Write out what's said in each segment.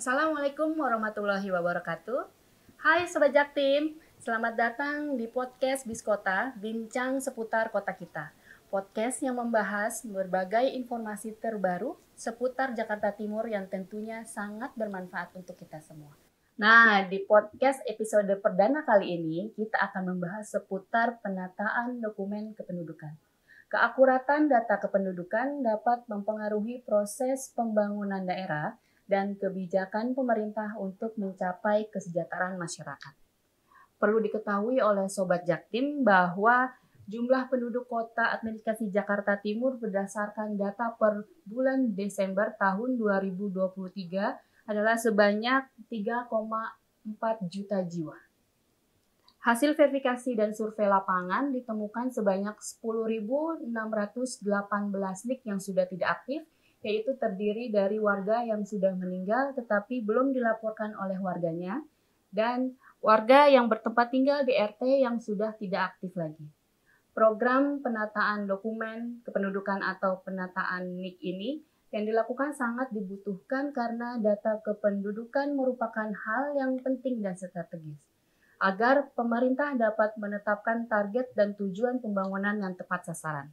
Assalamualaikum warahmatullahi wabarakatuh. Hai Sobat Jaktim, selamat datang di podcast Biskota, bincang seputar kota kita. Podcast yang membahas berbagai informasi terbaru seputar Jakarta Timur yang tentunya sangat bermanfaat untuk kita semua. Nah, di podcast episode perdana kali ini, kita akan membahas seputar penataan dokumen kependudukan. Keakuratan data kependudukan dapat mempengaruhi proses pembangunan daerah dan kebijakan pemerintah untuk mencapai kesejahteraan masyarakat. Perlu diketahui oleh Sobat Jaktim bahwa jumlah penduduk kota administrasi Jakarta Timur berdasarkan data per bulan Desember tahun 2023 adalah sebanyak 3,4 juta jiwa. Hasil verifikasi dan survei lapangan ditemukan sebanyak 10.618 NIK yang sudah tidak aktif, yaitu terdiri dari warga yang sudah meninggal tetapi belum dilaporkan oleh warganya, dan warga yang bertempat tinggal di RT yang sudah tidak aktif lagi. Program penataan dokumen kependudukan atau penataan NIK ini yang dilakukan sangat dibutuhkan karena data kependudukan merupakan hal yang penting dan strategis agar pemerintah dapat menetapkan target dan tujuan pembangunan yang tepat sasaran.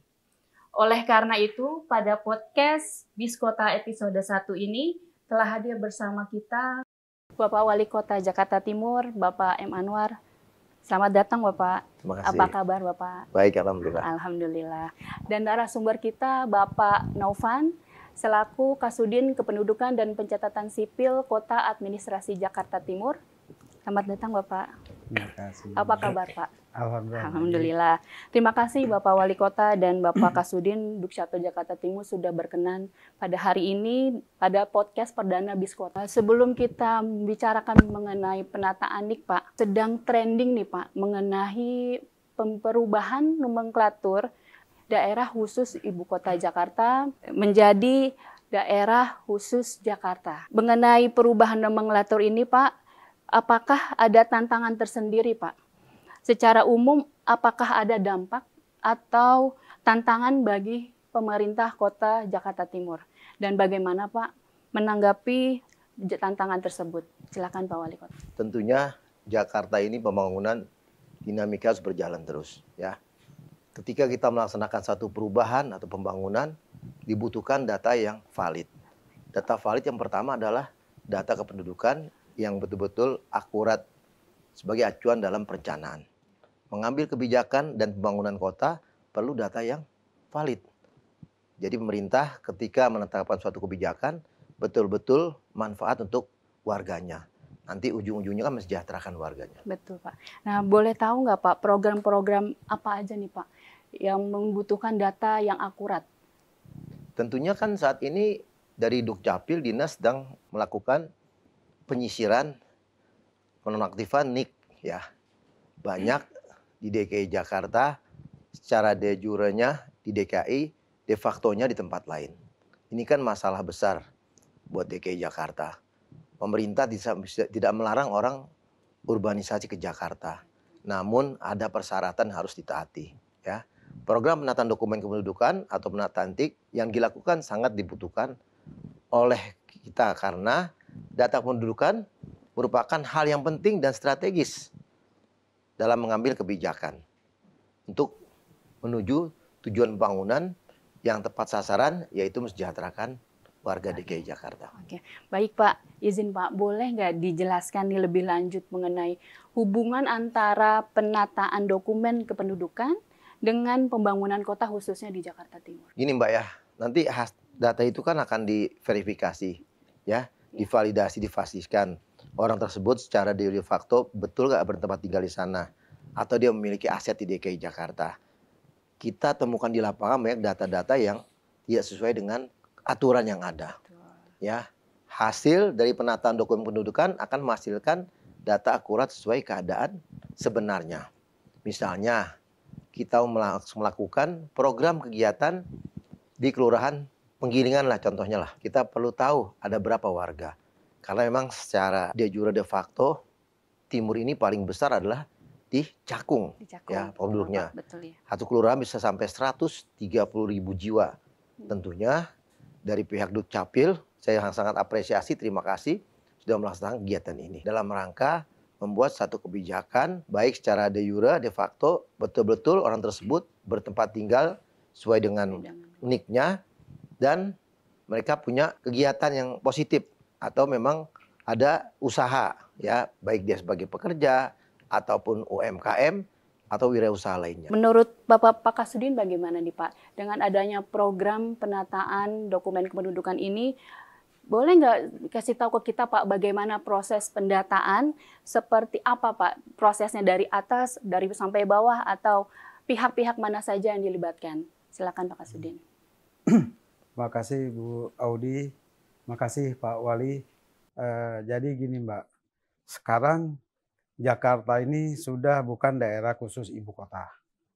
Oleh karena itu, pada podcast Biskota episode 1 ini telah hadir bersama kita Bapak Wali Kota Jakarta Timur, Bapak M. Anwar. Selamat datang Bapak. Terima kasih. Apa kabar Bapak? Baik, Alhamdulillah. Alhamdulillah. Dan narasumber kita Bapak Naufan, selaku Kasudin Kependudukan dan Pencatatan Sipil Kota Administrasi Jakarta Timur. Selamat datang Bapak. Terima kasih. Apa kabar Pak? Alhamdulillah. Alhamdulillah. Terima kasih Bapak Wali Kota dan Bapak Kasudin Dukcapil Jakarta Timur sudah berkenan pada hari ini pada podcast perdana Biskota. Sebelum kita bicarakan mengenai penataan NIK Pak, sedang trending nih Pak mengenai perubahan nomenklatur daerah khusus Ibu Kota Jakarta menjadi daerah khusus Jakarta. Mengenai perubahan nomenklatur ini Pak, apakah ada tantangan tersendiri, Pak? Secara umum, apakah ada dampak atau tantangan bagi pemerintah Kota Jakarta Timur? Dan bagaimana, Pak, menanggapi tantangan tersebut? Silakan, Pak Wali Kota. Tentunya Jakarta ini pembangunan dinamika harus berjalan terus, ya. Ketika kita melaksanakan satu perubahan atau pembangunan, dibutuhkan data yang valid. Data valid yang pertama adalah data kependudukan yang betul-betul akurat sebagai acuan dalam perencanaan. Mengambil kebijakan dan pembangunan kota perlu data yang valid. Jadi pemerintah ketika menetapkan suatu kebijakan betul-betul manfaat untuk warganya. Nanti ujung-ujungnya kan mensejahterakan warganya. Betul Pak. Nah boleh tahu nggak Pak program-program apa aja nih Pak yang membutuhkan data yang akurat? Tentunya kan saat ini dari Dukcapil Dinas sedang melakukan penyisiran penonaktifan NIK ya. Banyak di DKI Jakarta, secara de jure-nya di DKI, de facto-nya di tempat lain. Ini kan masalah besar buat DKI Jakarta. Pemerintah tidak melarang orang urbanisasi ke Jakarta. Namun ada persyaratan harus ditaati ya. Program penataan dokumen kependudukan atau penataan NIK yang dilakukan sangat dibutuhkan oleh kita karena data kependudukan merupakan hal yang penting dan strategis dalam mengambil kebijakan untuk menuju tujuan pembangunan yang tepat sasaran, yaitu mensejahterakan warga DKI Jakarta. Oke, baik Pak. Izin Pak, boleh nggak dijelaskan nih lebih lanjut mengenai hubungan antara penataan dokumen kependudukan dengan pembangunan kota khususnya di Jakarta Timur? Gini Mbak ya, nanti data itu kan akan diverifikasi ya. Divalidasi, dipastikan orang tersebut secara de facto betul nggak bertempat tinggal di sana atau dia memiliki aset di DKI Jakarta. Kita temukan di lapangan banyak data-data yang tidak sesuai dengan aturan yang ada. Ya, hasil dari penataan dokumen pendudukan akan menghasilkan data akurat sesuai keadaan sebenarnya. Misalnya, kita melakukan program kegiatan di kelurahan Penggilingan lah contohnya lah. Kita perlu tahu ada berapa warga. Karena memang secara de jure de facto timur ini paling besar adalah di Cakung. Ya, penduduknya. Betul ya. Satu kelurahan bisa sampai 130.000 jiwa. Tentunya dari pihak Dukcapil saya sangat apresiasi, terima kasih sudah melaksanakan kegiatan ini dalam rangka membuat satu kebijakan baik secara de jure, de facto, betul-betul orang tersebut bertempat tinggal sesuai dengan NIK-nya dan mereka punya kegiatan yang positif atau memang ada usaha ya, baik dia sebagai pekerja ataupun UMKM atau wirausaha lainnya. Menurut Bapak Pak Kasudin bagaimana nih Pak? Dengan adanya program penataan dokumen kependudukan ini, boleh nggak kasih tahu ke kita Pak bagaimana proses pendataan, seperti apa Pak prosesnya dari atas, dari sampai bawah, atau pihak-pihak mana saja yang dilibatkan? Silakan Pak Kasudin. Terima kasih Bu Audi, makasih Pak Wali. Jadi gini Mbak, sekarang Jakarta ini sudah bukan daerah khusus ibu kota.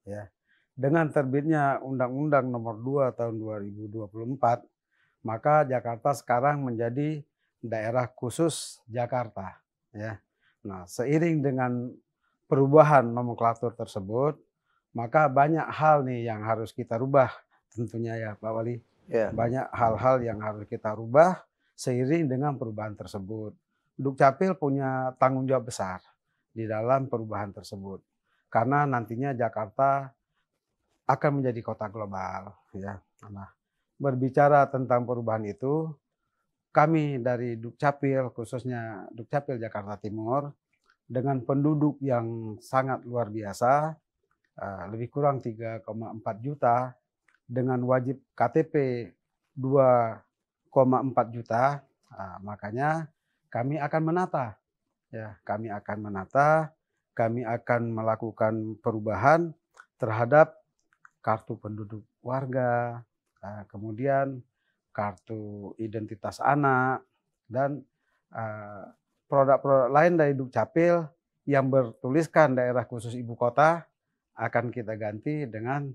Ya. Dengan terbitnya Undang-Undang Nomor 2 Tahun 2024, maka Jakarta sekarang menjadi daerah khusus Jakarta. Ya. Nah, seiring dengan perubahan nomenklatur tersebut, maka banyak hal nih yang harus kita rubah tentunya ya Pak Wali. Ya. Banyak hal-hal yang harus kita rubah seiring dengan perubahan tersebut. Dukcapil punya tanggung jawab besar di dalam perubahan tersebut. Karena nantinya Jakarta akan menjadi kota global. Ya. Nah, berbicara tentang perubahan itu, kami dari Dukcapil, khususnya Dukcapil Jakarta Timur, dengan penduduk yang sangat luar biasa, lebih kurang 3,4 juta, dengan wajib KTP 2,4 juta, makanya kami akan menata. Ya, kami akan melakukan perubahan terhadap kartu penduduk warga, kemudian kartu identitas anak, dan produk-produk lain dari Dukcapil yang bertuliskan daerah khusus ibu kota akan kita ganti dengan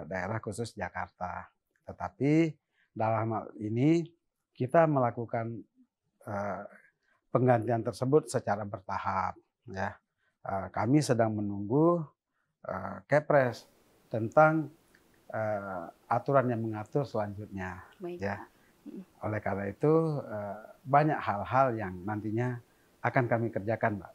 daerah khusus Jakarta. Tetapi dalam hal ini kita melakukan penggantian tersebut secara bertahap. Ya. Kami sedang menunggu Kepres tentang aturan yang mengatur selanjutnya. Baik, ya. Oleh karena itu banyak hal-hal yang nantinya akan kami kerjakan, Mbak.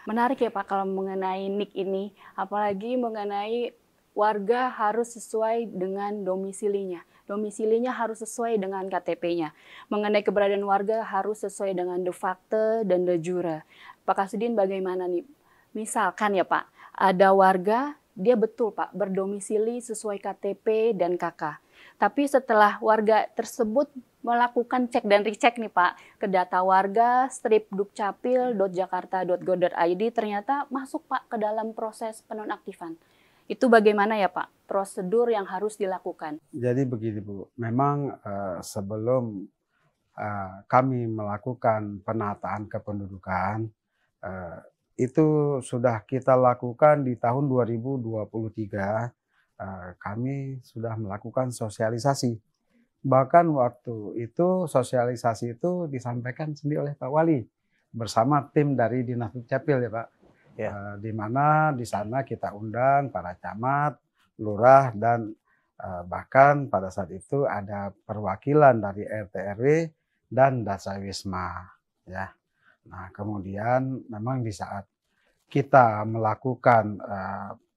Menarik ya Pak kalau mengenai NIK ini, apalagi mengenai warga harus sesuai dengan domisilinya. Domisilinya harus sesuai dengan KTP-nya. Mengenai keberadaan warga harus sesuai dengan de facto dan de jure. Pak Kasudin bagaimana nih? Misalkan ya Pak, ada warga dia betul Pak berdomisili sesuai KTP dan KK. Tapi setelah warga tersebut melakukan cek dan recheck nih Pak ke data warga strip dukcapil.jakarta.go.id, ternyata masuk Pak ke dalam proses penonaktifan. Itu bagaimana ya Pak prosedur yang harus dilakukan? Jadi begini Bu, memang sebelum kami melakukan penataan kependudukan, itu sudah kita lakukan di tahun 2023, kami sudah melakukan sosialisasi. Bahkan waktu itu sosialisasi itu disampaikan sendiri oleh Pak Wali bersama tim dari Dinas Dukcapil ya Pak. Ya. Di mana di sana kita undang para camat, lurah, dan bahkan pada saat itu ada perwakilan dari RT RW dan Dasawisma. Ya. Nah, kemudian memang di saat kita melakukan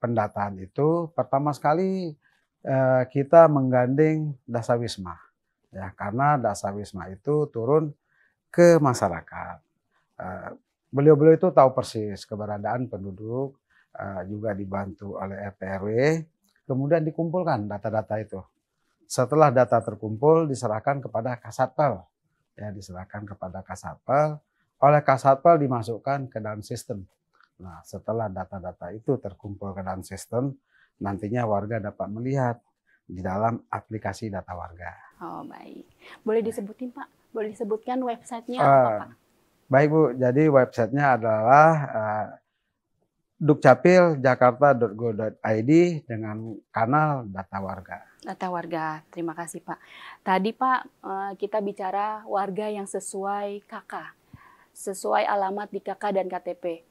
pendataan itu, pertama sekali kita menggandeng Dasawisma, ya, karena Dasawisma itu turun ke masyarakat. Beliau-beliau itu tahu persis keberadaan penduduk, juga dibantu oleh RT RW, kemudian dikumpulkan data-data itu. Setelah data terkumpul, diserahkan kepada Kasatpel, ya, diserahkan kepada Kasatpel. Oleh Kasatpel dimasukkan ke dalam sistem. Nah, setelah data-data itu terkumpul ke dalam sistem, nantinya warga dapat melihat di dalam aplikasi data warga. Oh baik, boleh disebutin Pak? Boleh disebutkan websitenya apa Pak? Baik Bu, jadi websitenya adalah dukcapil.jakarta.go.id dengan kanal data warga. Data warga, terima kasih Pak. Tadi Pak kita bicara warga yang sesuai KK, sesuai alamat di KK dan KTP.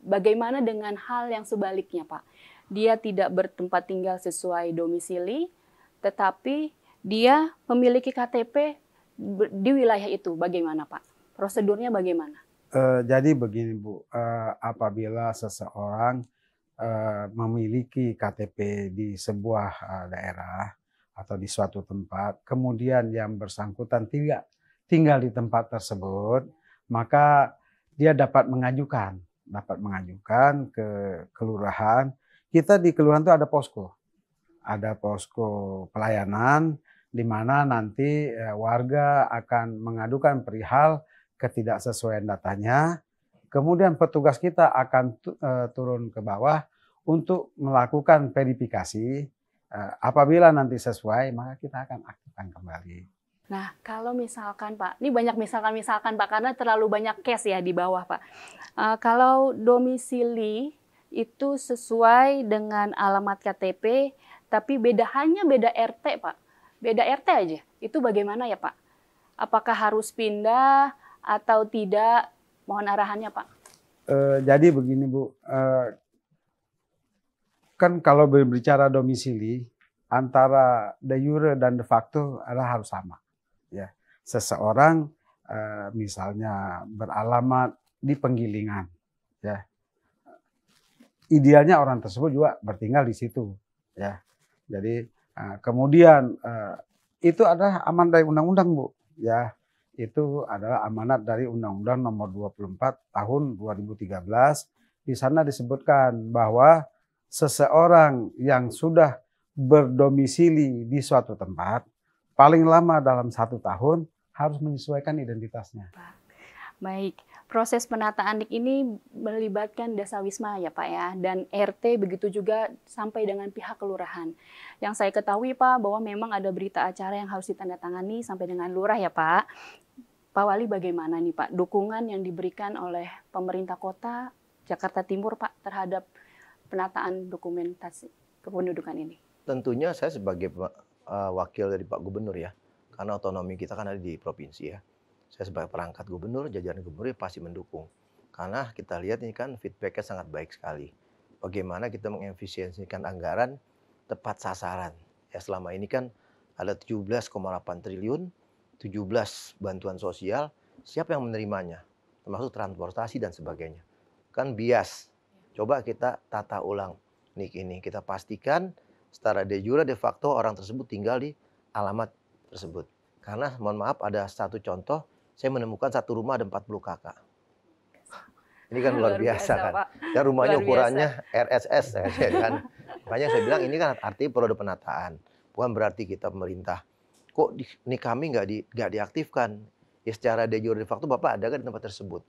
Bagaimana dengan hal yang sebaliknya Pak? Dia tidak bertempat tinggal sesuai domisili, tetapi dia memiliki KTP di wilayah itu. Bagaimana Pak? Prosedurnya bagaimana? Jadi begini Bu, apabila seseorang memiliki KTP di sebuah daerah atau di suatu tempat, kemudian yang bersangkutan tidak tinggal di tempat tersebut, maka dia dapat mengajukan ke kelurahan. Kita di kelurahan itu ada posko pelayanan di mana nanti warga akan mengadukan perihal ketidaksesuaian datanya. Kemudian petugas kita akan turun ke bawah untuk melakukan verifikasi. Apabila nanti sesuai, maka kita akan aktifkan kembali. Nah, kalau misalkan Pak, ini banyak misalkan Pak, karena terlalu banyak case ya di bawah Pak. Kalau domisili itu sesuai dengan alamat KTP, tapi hanya beda RT Pak. Beda RT aja, itu bagaimana ya Pak? Apakah harus pindah atau tidak? Mohon arahannya Pak. Jadi begini Bu, kan kalau berbicara domisili, antara de jure dan de facto adalah harus sama. Ya, seseorang misalnya beralamat di Penggilingan, ya, idealnya orang tersebut juga bertinggal di situ, ya. Jadi kemudian itu adalah amanat dari undang-undang Bu, ya, itu adalah amanat dari Undang-Undang Nomor 24 Tahun 2013. Di sana disebutkan bahwa seseorang yang sudah berdomisili di suatu tempat paling lama dalam 1 tahun harus menyesuaikan identitasnya. Baik, proses penataan NIK ini melibatkan Dasawisma ya Pak ya, dan RT begitu juga sampai dengan pihak kelurahan. Yang saya ketahui Pak, bahwa memang ada berita acara yang harus ditandatangani sampai dengan lurah ya Pak. Pak Wali bagaimana nih Pak, dukungan yang diberikan oleh pemerintah kota Jakarta Timur Pak terhadap penataan dokumentasi kependudukan ini? Tentunya saya sebagai wakil dari Pak Gubernur ya, karena otonomi kita kan ada di provinsi ya. Saya sebagai perangkat gubernur, jajaran gubernur pasti mendukung. Karena kita lihat ini kan feedbacknya sangat baik sekali. Bagaimana kita mengefisiensikan anggaran tepat sasaran. Ya selama ini kan ada 17,8 triliun, 17 bantuan sosial, siapa yang menerimanya? Termasuk transportasi dan sebagainya. Kan bias. Coba kita tata ulang NIK ini. Kita pastikan secara de jure de facto orang tersebut tinggal di alamat tersebut. Karena mohon maaf ada satu contoh, saya menemukan satu rumah ada 40 kakak. Ini kan luar biasa kan. Dan rumahnya ukurannya RSS ya kan. Makanya saya bilang ini kan arti periode penataan. Bukan berarti kita pemerintah kok ini kami nggak diaktifkan. Ya secara de jure de facto Bapak ada kan di tempat tersebut.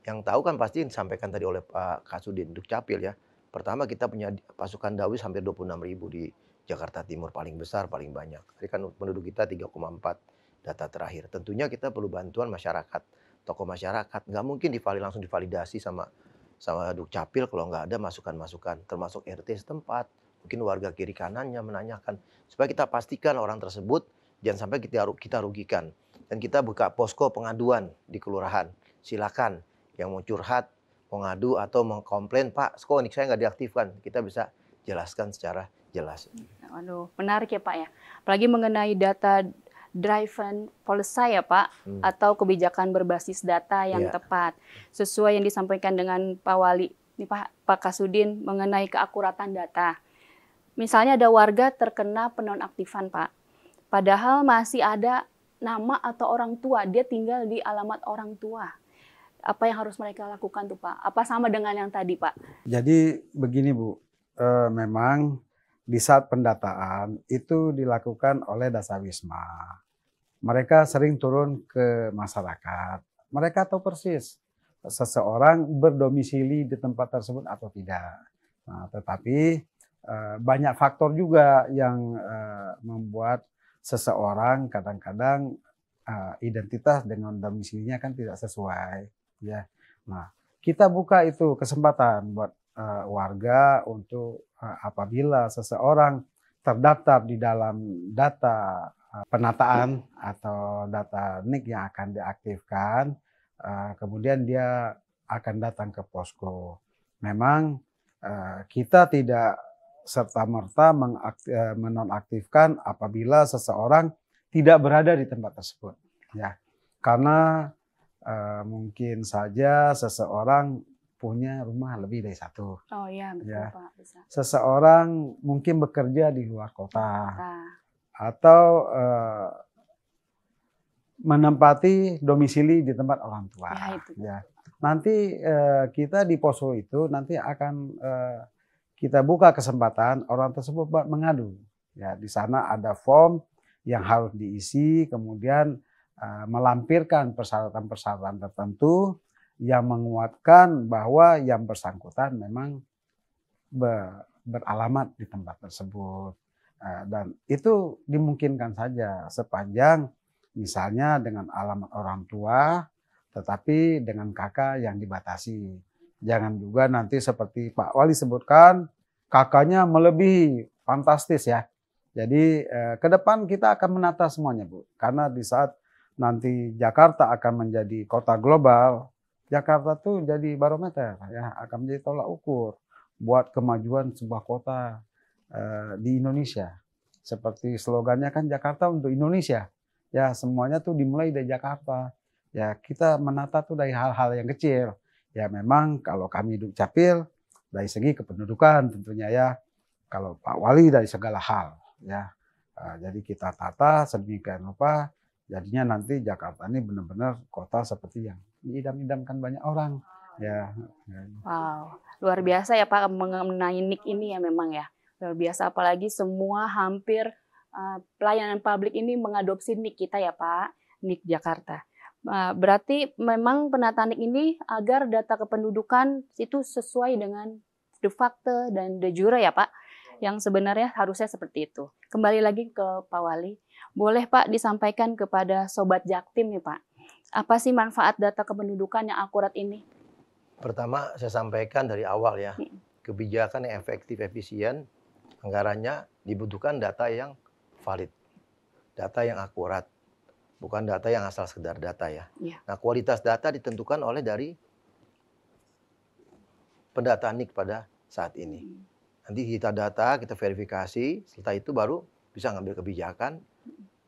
Yang tahu kan pasti disampaikan tadi oleh Pak Kasudin Dukcapil ya. Pertama kita punya pasukan Dawis hampir 26.000 di Jakarta Timur, paling besar, paling banyak. Tadi kan penduduk kita 3,4 data terakhir. Tentunya kita perlu bantuan masyarakat, tokoh masyarakat. Nggak mungkin langsung divalidasi sama Dukcapil kalau nggak ada masukan-masukan, termasuk RT setempat. Mungkin warga kiri kanannya menanyakan. Supaya kita pastikan orang tersebut jangan sampai kita rugikan. Dan kita buka posko pengaduan di kelurahan. Silakan yang mau curhat, mau ngadu atau mengkomplain, Pak, kok NIK saya nggak diaktifkan. Kita bisa jelaskan secara jelas. Waduh, menarik ya Pak ya. Apalagi mengenai data driven policy ya Pak, atau kebijakan berbasis data yang tepat. Sesuai yang disampaikan dengan Pak Wali, nih Pak Kasudin, mengenai keakuratan data. Misalnya ada warga terkena penonaktifan Pak, padahal masih ada nama atau orang tua, dia tinggal di alamat orang tua. Apa yang harus mereka lakukan tuh Pak? Apa sama dengan yang tadi Pak? Jadi begini Bu, memang di saat pendataan itu dilakukan oleh Dasawisma. Mereka sering turun ke masyarakat. Mereka tahu persis seseorang berdomisili di tempat tersebut atau tidak. Nah, tetapi banyak faktor juga yang membuat seseorang kadang-kadang identitas dengan domisilinya kan tidak sesuai. Ya, nah kita buka itu kesempatan buat warga untuk apabila seseorang terdaftar di dalam data penataan atau data NIK yang akan diaktifkan, kemudian dia akan datang ke posko. Memang kita tidak serta-merta menonaktifkan apabila seseorang tidak berada di tempat tersebut. Ya, karena mungkin saja seseorang punya rumah lebih dari satu. Oh iya, betul Ya. Pak. Bisa. Seseorang mungkin bekerja di luar kota Nah, atau menempati domisili di tempat orang tua. ya itu. Ya. Nanti kita di posko itu nanti akan kita buka kesempatan orang tersebut mengadu. Ya, di sana ada form yang harus diisi, kemudian melampirkan persyaratan-persyaratan tertentu yang menguatkan bahwa yang bersangkutan memang beralamat di tempat tersebut. Dan itu dimungkinkan saja sepanjang misalnya dengan alamat orang tua, tetapi dengan kakak yang dibatasi. Jangan juga nanti seperti Pak Wali sebutkan, kakaknya melebihi, fantastis ya. Jadi ke depan kita akan menata semuanya Bu. Karena di saat nanti Jakarta akan menjadi kota global, Jakarta tuh jadi barometer ya, akan menjadi tolak ukur buat kemajuan sebuah kota di Indonesia. Seperti slogannya kan Jakarta untuk Indonesia. Ya semuanya tuh dimulai dari Jakarta. Ya kita menata tuh dari hal-hal yang kecil. Ya memang kalau kami Dukcapil dari segi kependudukan tentunya ya. Kalau Pak Wali dari segala hal ya. Jadi kita tata sedemikian rupa. Jadinya nanti Jakarta ini benar-benar kota seperti yang diidam-idamkan banyak orang. Ya. Wow, luar biasa ya Pak mengenai NIK ini ya memang ya. Luar biasa apalagi semua hampir pelayanan publik ini mengadopsi NIK kita ya Pak, NIK Jakarta. Berarti memang penataan NIK ini agar data kependudukan itu sesuai dengan de facto dan de jure ya Pak, yang sebenarnya harusnya seperti itu. Kembali lagi ke Pak Wali, boleh Pak disampaikan kepada Sobat Jaktim nih Pak, apa sih manfaat data kependudukan yang akurat ini? Pertama saya sampaikan dari awal ya, kebijakan yang efektif, efisien, anggarannya dibutuhkan data yang valid, data yang akurat, bukan data yang asal sekedar data ya. Nah kualitas data ditentukan oleh dari pendataan NIK pada saat ini. Nanti kita data, kita verifikasi, setelah itu baru bisa ngambil kebijakan.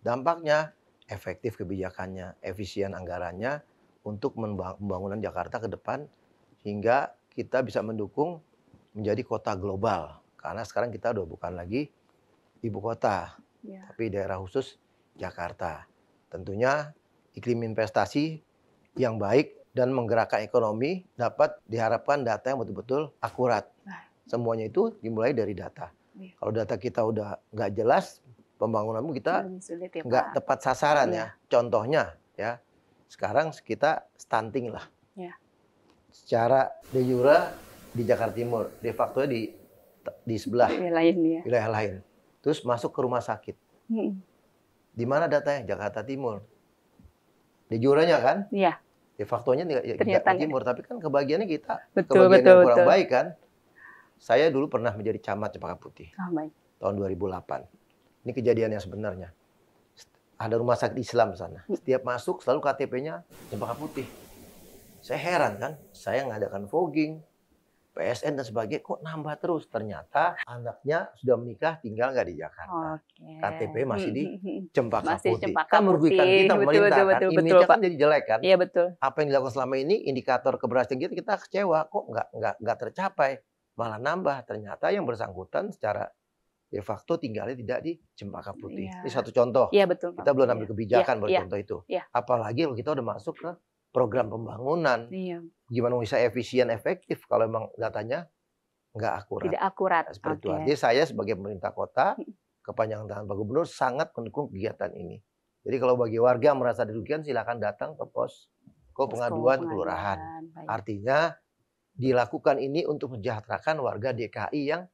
Dampaknya efektif kebijakannya, efisien anggarannya untuk pembangunan Jakarta ke depan hingga kita bisa mendukung menjadi kota global. Karena sekarang kita udah bukan lagi ibu kota, tapi daerah khusus Jakarta. Tentunya iklim investasi yang baik dan menggerakkan ekonomi dapat diharapkan data yang betul-betul akurat. Semuanya itu dimulai dari data. Kalau data kita udah nggak jelas, pembangunanmu kita nggak tepat sasaran ya. Contohnya ya, sekarang kita stunting lah. Secara de jure di Jakarta Timur, de facto di sebelah wilayah lain. Terus masuk ke rumah sakit. Di mana datanya? Jakarta Timur. De jurenya kan? Iya. De factonya di Jakarta Timur, tapi kan kebagiannya kita. Betul, kebagian yang kurang betul. baik kan? Saya dulu pernah menjadi camat Cempaka Putih. Baik. Tahun 2008. Ini kejadian yang sebenarnya. Ada rumah sakit Islam di sana. Setiap masuk selalu KTP-nya Cempaka Putih. Saya heran kan, saya ngadakan fogging, PSN dan sebagainya, kok nambah terus? Ternyata anaknya sudah menikah, tinggal nggak di Jakarta. KTP masih di Cempaka Putih. Kan merugikan kita pemerintah kan, image-nya kan jadi jelek kan. Iya betul. Apa yang dilakukan selama ini, indikator keberhasilan kita kecewa, kok nggak tercapai, malah nambah. Ternyata yang bersangkutan secara de facto tinggalnya tidak di Cempaka Putih. Ini satu contoh. Iya betul. Kita belum ambil kebijakan contoh itu. Apalagi kalau kita udah masuk ke program pembangunan. Gimana bisa efisien, efektif kalau memang datanya nggak akurat. Tidak akurat. Seperti itu. Jadi saya sebagai pemerintah kota, kepanjangan tangan Pak Gubernur sangat mendukung kegiatan ini. Jadi kalau bagi warga merasa dirugikan, silakan datang ke posko pengaduan kelurahan. Artinya dilakukan ini untuk mensejahterakan warga DKI yang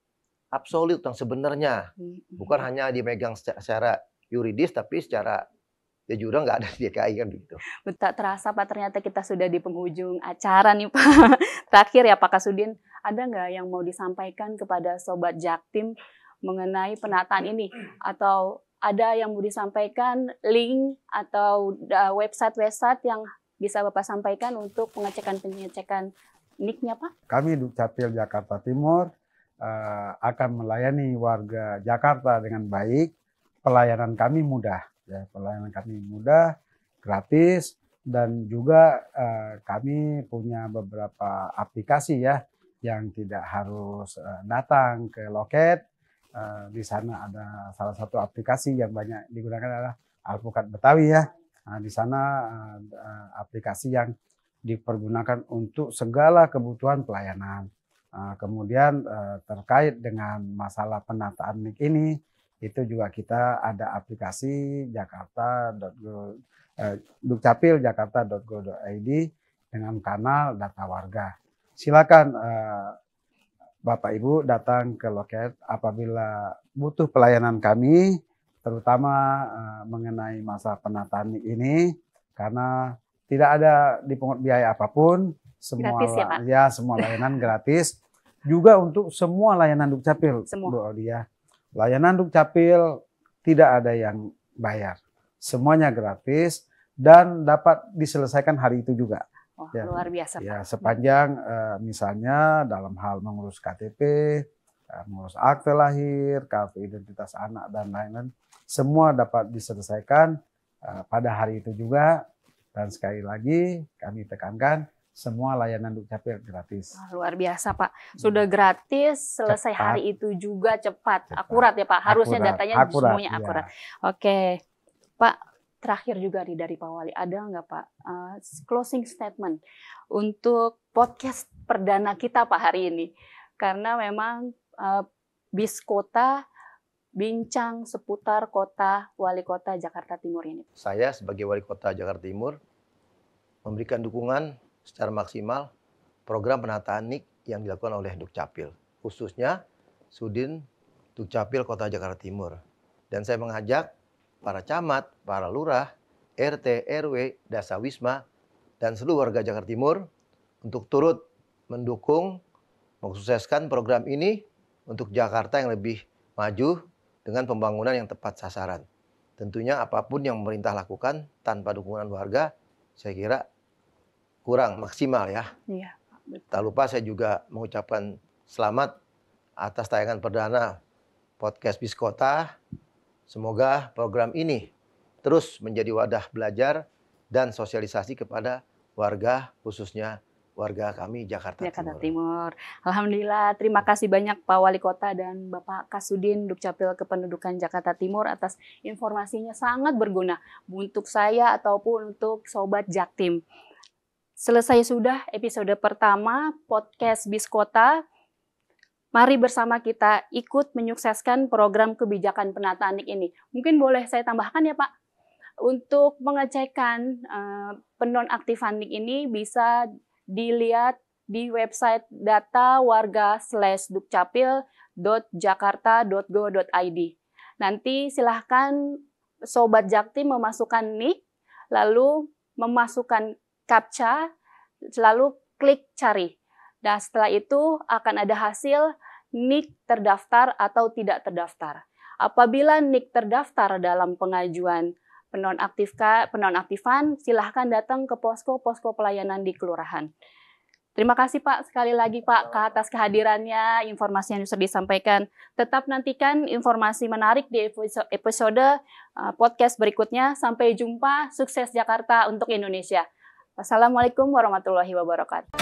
absolut, yang sebenarnya. Bukan hanya dimegang secara yuridis, tapi secara de jure nggak ada di DKI kan begitu. Tak terasa Pak, ternyata kita sudah di penghujung acara nih Pak. Terakhir ya Pak Kasudin, ada nggak yang mau disampaikan kepada Sobat Jaktim mengenai penataan ini? Atau ada yang mau disampaikan link atau website-website yang bisa Bapak sampaikan untuk pengecekan-pengecekan NIK-nya Pak? Kami Dukcapil Jakarta Timur akan melayani warga Jakarta dengan baik. Pelayanan kami mudah. Ya, pelayanan kami mudah, gratis, dan juga kami punya beberapa aplikasi ya yang tidak harus datang ke loket. Di sana ada salah satu aplikasi yang banyak digunakan adalah Alpukat Betawi ya. Nah, di sana aplikasi yang dipergunakan untuk segala kebutuhan pelayanan. Kemudian terkait dengan masalah penataan NIK ini, itu juga kita ada aplikasi Dukcapil jakarta.go.id dengan kanal data warga. Silakan Bapak Ibu datang ke loket apabila butuh pelayanan kami, terutama mengenai masa penataan NIK ini, karena tidak ada dipungut biaya apapun, semua Gratis ya, Pak? ya semua layanan gratis. Juga untuk semua layanan Dukcapil, Semua. Bu Audia. Layanan Dukcapil tidak ada yang bayar, semuanya gratis dan dapat diselesaikan hari itu juga. Oh, Ya. luar biasa, Pak. Ya, sepanjang misalnya dalam hal mengurus KTP, mengurus akte lahir, kartu identitas anak dan lain-lain, semua dapat diselesaikan pada hari itu juga. Dan sekali lagi kami tekankan semua layanan Dukcapil gratis. Wah, luar biasa, Pak. Sudah gratis, selesai Cepat. hari itu juga cepat. Akurat ya, Pak. Harusnya Akurat, datanya akurat, semuanya iya. akurat. Oke, Pak. Terakhir juga nih dari Pak Wali, ada nggak Pak closing statement untuk podcast perdana kita Pak hari ini? Karena memang BIS Kota bincang seputar kota wali kota Jakarta Timur ini. Saya sebagai wali kota Jakarta Timur memberikan dukungan secara maksimal program penataan NIK yang dilakukan oleh Dukcapil, khususnya Sudin Dukcapil Kota Jakarta Timur. Dan saya mengajak para camat, para lurah, RT, RW, Dasawisma, dan seluruh warga Jakarta Timur untuk turut mendukung, mensukseskan program ini untuk Jakarta yang lebih maju dengan pembangunan yang tepat sasaran. Tentunya apapun yang pemerintah lakukan tanpa dukungan warga, saya kira kurang maksimal ya. Iya. Tak lupa saya juga mengucapkan selamat atas tayangan perdana podcast BIS Kota. Semoga program ini terus menjadi wadah belajar dan sosialisasi kepada warga, khususnya warga kami Jakarta Timur. Alhamdulillah, terima kasih banyak Pak Wali Kota dan Bapak Kasudin Dukcapil Kependudukan Jakarta Timur atas informasinya, sangat berguna untuk saya ataupun untuk Sobat Jaktim. Selesai sudah episode pertama podcast BIS Kota. Mari bersama kita ikut menyukseskan program kebijakan penataan NIK ini. Mungkin boleh saya tambahkan ya Pak, untuk pengecekan penonaktifan NIK ini bisa dilihat di website datawarga/dukcapil.jakarta.go.id. Nanti silahkan Sobat Jaktim memasukkan NIK, lalu memasukkan CAPTCHA, lalu klik cari. Dan setelah itu akan ada hasil NIK terdaftar atau tidak terdaftar. Apabila NIK terdaftar dalam pengajuan penonaktifan, silahkan datang ke posko-posko pelayanan di kelurahan. Terima kasih Pak sekali lagi Pak atas kehadirannya, informasi yang sudah disampaikan. Tetap nantikan informasi menarik di episode podcast berikutnya. Sampai jumpa, sukses Jakarta untuk Indonesia. Wassalamualaikum warahmatullahi wabarakatuh.